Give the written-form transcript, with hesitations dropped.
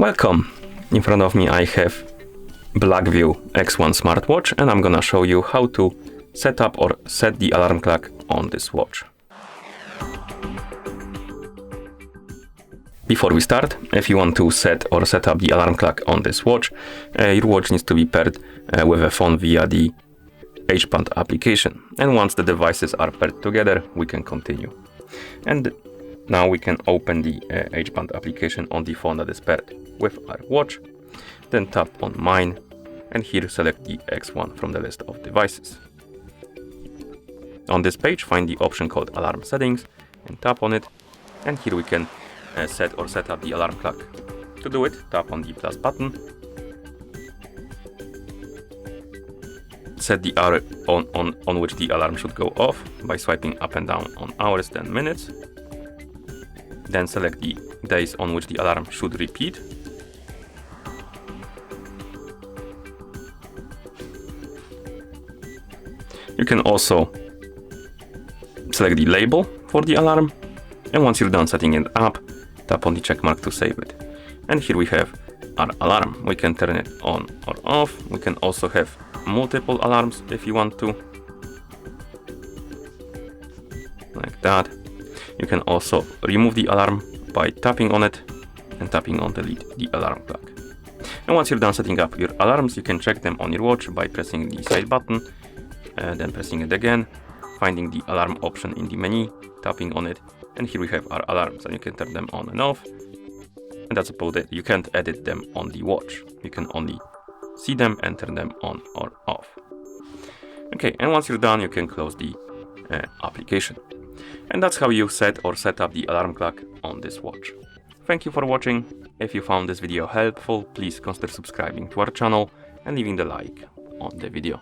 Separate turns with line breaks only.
Welcome! In front of me I have BLACKVIEW X1 smartwatch, and I'm gonna show you how to set up or set the alarm clock on this watch. Before we start, if you want to set up the alarm clock on this watch, your watch needs to be paired with a phone via the HBand application. And once the devices are paired together, we can continue. And now we can open the HBand application on the phone that is paired with our watch. Then tap on Mine, and here select the X1 from the list of devices. On this page, find the option called Alarm Settings and tap on it. And here we can set up the alarm clock. To do it, tap on the plus button. Set the hour on which the alarm should go off by swiping up and down on hours, then minutes. Then select the days on which the alarm should repeat. You can also select the label for the alarm, and once you're done setting it up, tap on the check mark to save it. And here we have our alarm. We can turn it on or off. We can also have multiple alarms if you want to, like that. You can also remove the alarm by tapping on it and tapping on delete the alarm clock. And once you're done setting up your alarms, you can check them on your watch by pressing the side button, then pressing it again, finding the alarm option in the menu, tapping on it, and here we have our alarms, and you can turn them on and off. And that's about it. You can't edit them on the watch. You can only see them and turn them on or off. Okay, and once you're done, you can close the application. And that's how you set up the alarm clock on this watch. Thank you for watching. If you found this video helpful, please consider subscribing to our channel and leaving the like on the video.